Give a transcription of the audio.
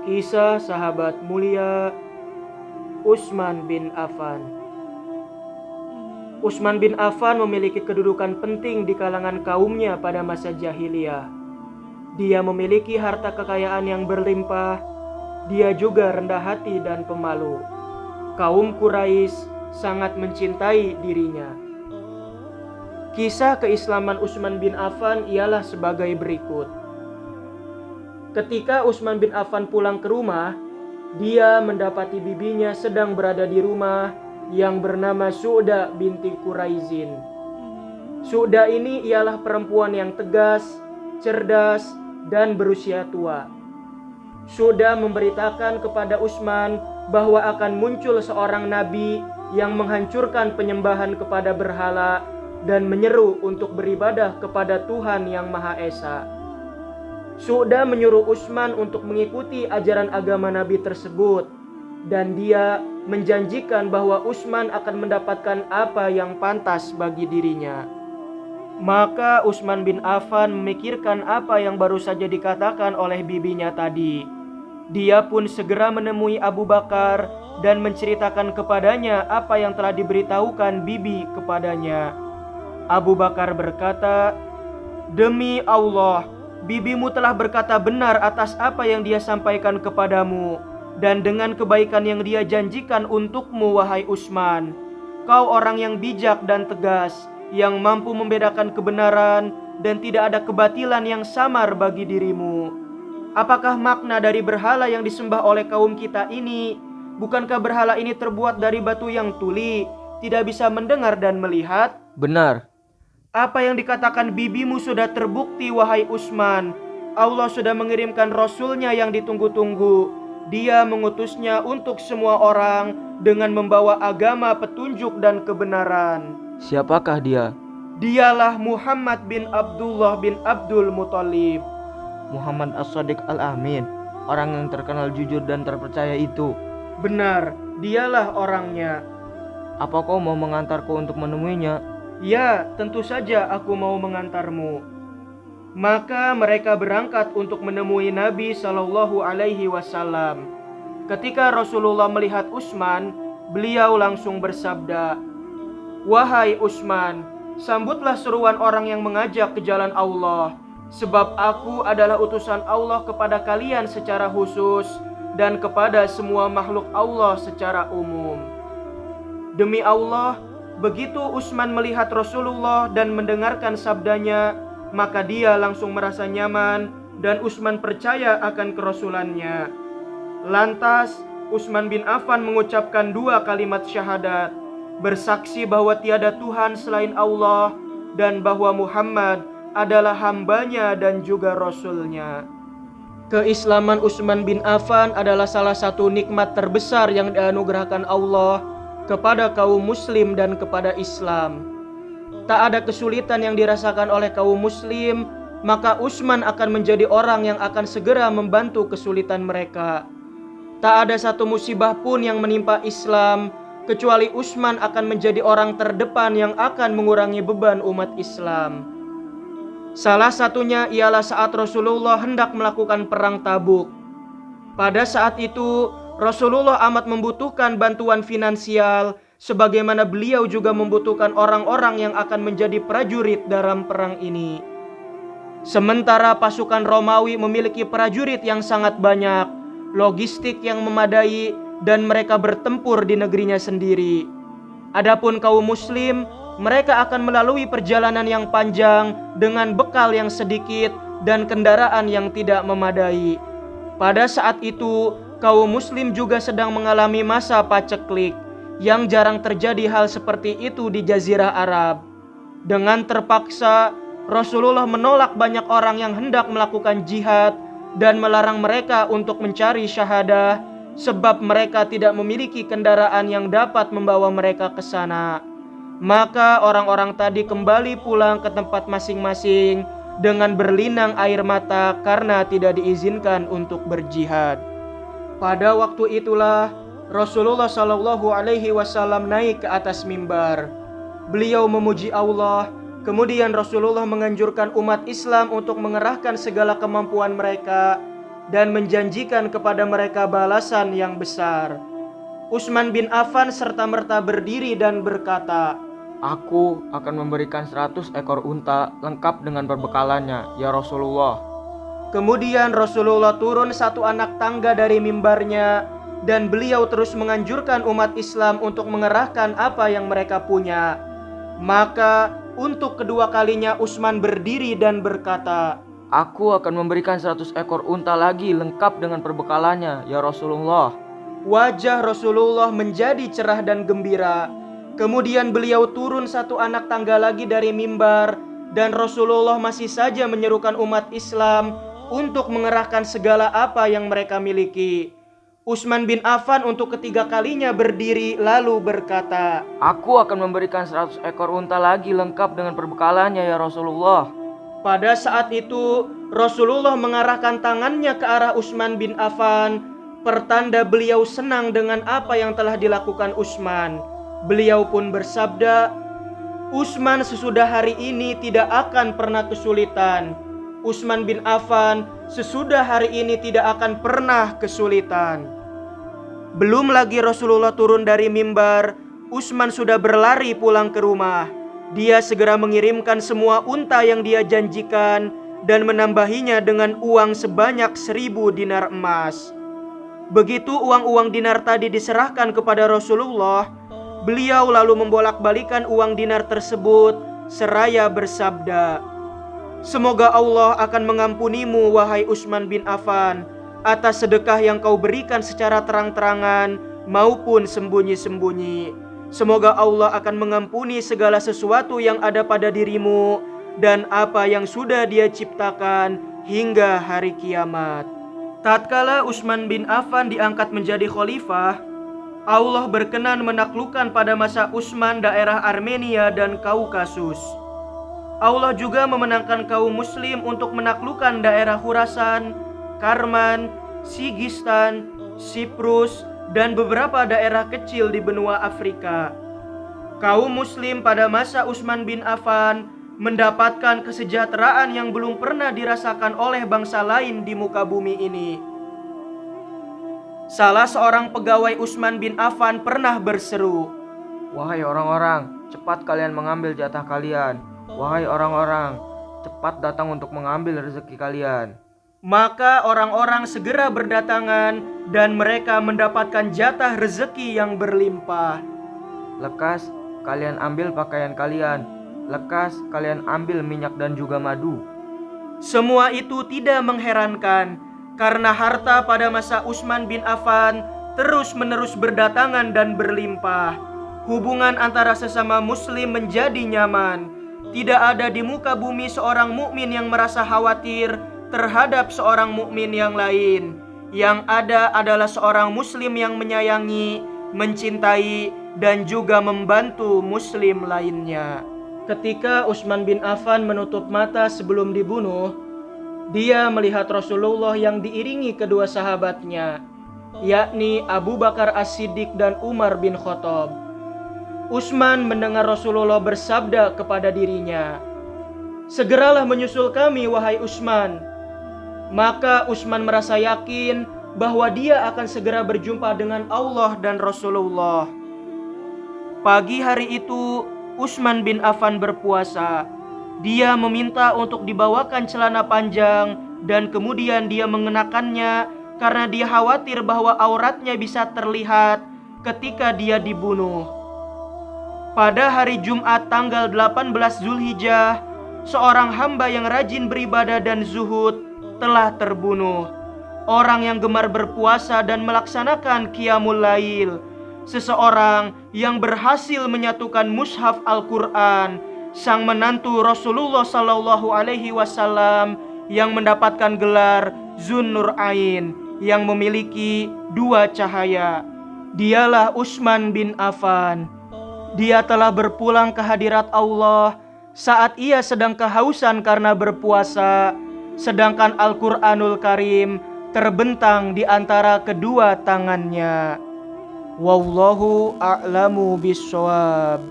Kisah sahabat mulia Utsman bin Affan. Utsman bin Affan memiliki kedudukan penting di kalangan kaumnya pada masa jahiliyah. Dia memiliki harta kekayaan yang berlimpah. Dia juga rendah hati dan pemalu. Kaum Quraisy sangat mencintai dirinya. Kisah keislaman Utsman bin Affan ialah sebagai berikut. Ketika Utsman bin Affan pulang ke rumah, dia mendapati bibinya sedang berada di rumah yang bernama Su'da binti Quraizin. Su'da ini ialah perempuan yang tegas, cerdas, dan berusia tua. Su'da memberitakan kepada Utsman bahwa akan muncul seorang nabi yang menghancurkan penyembahan kepada berhala dan menyeru untuk beribadah kepada Tuhan yang Maha Esa. Su'da menyuruh Utsman untuk mengikuti ajaran agama Nabi tersebut, dan dia menjanjikan bahwa Utsman akan mendapatkan apa yang pantas bagi dirinya. Maka Utsman bin Affan memikirkan apa yang baru saja dikatakan oleh bibinya tadi. Dia pun segera menemui Abu Bakar dan menceritakan kepadanya apa yang telah diberitahukan bibi kepadanya. Abu Bakar berkata, "Demi Allah, bibimu telah berkata benar atas apa yang dia sampaikan kepadamu, dan dengan kebaikan yang dia janjikan untukmu, wahai Utsman. Kau orang yang bijak dan tegas, yang mampu membedakan kebenaran dan tidak ada kebatilan yang samar bagi dirimu. Apakah makna dari berhala yang disembah oleh kaum kita ini? Bukankah berhala ini terbuat dari batu yang tuli, tidak bisa mendengar dan melihat?" Benar. Apa yang dikatakan bibimu sudah terbukti, wahai Utsman. Allah sudah mengirimkan Rasulnya yang ditunggu-tunggu. Dia mengutusnya untuk semua orang dengan membawa agama petunjuk dan kebenaran. Siapakah dia? Dialah Muhammad bin Abdullah bin Abdul Muthalib. Muhammad As-Shadiq Al-Amin, orang yang terkenal jujur dan terpercaya itu. Benar, dialah orangnya. Apa kau mau mengantarku untuk menemuinya? Ya, tentu saja aku mau mengantarmu. Maka mereka berangkat untuk menemui Nabi Shallallahu Alaihi Wasallam. Ketika Rasulullah melihat Utsman, beliau langsung bersabda, "Wahai Utsman, sambutlah seruan orang yang mengajak ke jalan Allah, sebab aku adalah utusan Allah kepada kalian secara khusus dan kepada semua makhluk Allah secara umum." Demi Allah, begitu Utsman melihat Rasulullah dan mendengarkan sabdanya, maka dia langsung merasa nyaman dan Utsman percaya akan kerasulannya. Lantas Utsman bin Affan mengucapkan 2 kalimat syahadat, bersaksi bahwa tiada Tuhan selain Allah dan bahwa Muhammad adalah hambanya dan juga Rasulnya. Keislaman Utsman bin Affan adalah salah satu nikmat terbesar yang dianugerahkan Allah kepada kaum muslim dan kepada Islam. Tak ada kesulitan yang dirasakan oleh kaum muslim, maka Utsman akan menjadi orang yang akan segera membantu kesulitan mereka. Tak ada satu musibah pun yang menimpa Islam, kecuali Utsman akan menjadi orang terdepan yang akan mengurangi beban umat Islam. Salah satunya ialah saat Rasulullah hendak melakukan perang Tabuk. Pada saat itu, Rasulullah amat membutuhkan bantuan finansial, sebagaimana beliau juga membutuhkan orang-orang yang akan menjadi prajurit dalam perang ini. Sementara pasukan Romawi memiliki prajurit yang sangat banyak, logistik yang memadai, dan mereka bertempur di negerinya sendiri. Adapun kaum muslim, mereka akan melalui perjalanan yang panjang dengan bekal yang sedikit dan kendaraan yang tidak memadai. Pada saat itu, kaum muslim juga sedang mengalami masa paceklik, yang jarang terjadi hal seperti itu di Jazirah Arab. Dengan terpaksa, Rasulullah menolak banyak orang yang hendak melakukan jihad dan melarang mereka untuk mencari syahadah, sebab mereka tidak memiliki kendaraan yang dapat membawa mereka ke sana. Maka orang-orang tadi kembali pulang ke tempat masing-masing dengan berlinang air mata karena tidak diizinkan untuk berjihad. Pada waktu itulah Rasulullah Shallallahu Alaihi Wasallam naik ke atas mimbar. Beliau memuji Allah. Kemudian Rasulullah menganjurkan umat Islam untuk mengerahkan segala kemampuan mereka dan menjanjikan kepada mereka balasan yang besar. Utsman bin Affan serta-merta berdiri dan berkata, Aku akan memberikan 100 ekor unta lengkap dengan perbekalannya, ya Rasulullah. Kemudian Rasulullah turun satu anak tangga dari mimbarnya dan beliau terus menganjurkan umat Islam untuk mengerahkan apa yang mereka punya. Maka untuk kedua kalinya Utsman berdiri dan berkata, Aku akan memberikan 100 ekor unta lagi lengkap dengan perbekalannya, ya Rasulullah. Wajah Rasulullah menjadi cerah dan gembira. Kemudian beliau turun satu anak tangga lagi dari mimbar dan Rasulullah masih saja menyerukan umat Islam untuk mengerahkan segala apa yang mereka miliki. Utsman bin Affan untuk ketiga kalinya berdiri lalu berkata, Aku akan memberikan 100 ekor unta lagi lengkap dengan perbekalannya, ya Rasulullah. Pada saat itu Rasulullah mengarahkan tangannya ke arah Utsman bin Affan, pertanda beliau senang dengan apa yang telah dilakukan Utsman. Beliau pun bersabda, Utsman sesudah hari ini tidak akan pernah kesulitan. Utsman bin Affan sesudah hari ini tidak akan pernah kesulitan. Belum lagi Rasulullah turun dari mimbar, Utsman sudah berlari pulang ke rumah. Dia segera mengirimkan semua unta yang dia janjikan dan menambahinya dengan uang sebanyak 1000 dinar emas. Begitu uang-uang dinar tadi diserahkan kepada Rasulullah, beliau lalu membolak-balikan uang dinar tersebut seraya bersabda, Semoga Allah akan mengampunimu wahai Utsman bin Affan atas sedekah yang kau berikan secara terang-terangan maupun sembunyi-sembunyi. Semoga Allah akan mengampuni segala sesuatu yang ada pada dirimu dan apa yang sudah Dia ciptakan hingga hari kiamat. Tatkala Utsman bin Affan diangkat menjadi khalifah, Allah berkenan menaklukkan pada masa Utsman daerah Armenia dan Kaukasus. Allah juga memenangkan kaum muslim untuk menaklukkan daerah Khurasan, Karman, Sigistan, Siprus, dan beberapa daerah kecil di benua Afrika. Kaum muslim pada masa Utsman bin Affan mendapatkan kesejahteraan yang belum pernah dirasakan oleh bangsa lain di muka bumi ini. Salah seorang pegawai Utsman bin Affan pernah berseru, Wahai orang-orang, cepat kalian mengambil jatah kalian. Wahai orang-orang, cepat datang untuk mengambil rezeki kalian. Maka orang-orang segera berdatangan dan mereka mendapatkan jatah rezeki yang berlimpah. Lekas kalian ambil pakaian kalian. Lekas kalian ambil minyak dan juga madu. Semua itu tidak mengherankan karena harta pada masa Utsman bin Affan terus-menerus berdatangan dan berlimpah. Hubungan antara sesama muslim menjadi nyaman. Tidak ada di muka bumi seorang mukmin yang merasa khawatir terhadap seorang mukmin yang lain. Yang ada adalah seorang muslim yang menyayangi, mencintai, dan juga membantu muslim lainnya. Ketika Utsman bin Affan menutup mata sebelum dibunuh, dia melihat Rasulullah yang diiringi kedua sahabatnya, yakni Abu Bakar As-Siddiq dan Umar bin Khattab. Utsman mendengar Rasulullah bersabda kepada dirinya, Segeralah menyusul kami wahai Utsman. Maka Utsman merasa yakin bahwa dia akan segera berjumpa dengan Allah dan Rasulullah. Pagi hari itu Utsman bin Affan berpuasa. Dia meminta untuk dibawakan celana panjang dan kemudian dia mengenakannya karena dia khawatir bahwa auratnya bisa terlihat ketika dia dibunuh. Pada hari Jumat tanggal 18 Zulhijjah, seorang hamba yang rajin beribadah dan zuhud telah terbunuh. Orang yang gemar berpuasa dan melaksanakan qiyamul lail. Seseorang yang berhasil menyatukan mushaf Al-Quran, sang menantu Rasulullah SAW yang mendapatkan gelar Zunnur Ain yang memiliki 2 cahaya. Dialah Utsman bin Affan. Dia telah berpulang ke hadirat Allah saat ia sedang kehausan karena berpuasa, sedangkan Al-Quranul Karim terbentang di antara kedua tangannya. Wallahu a'lamu bishawab.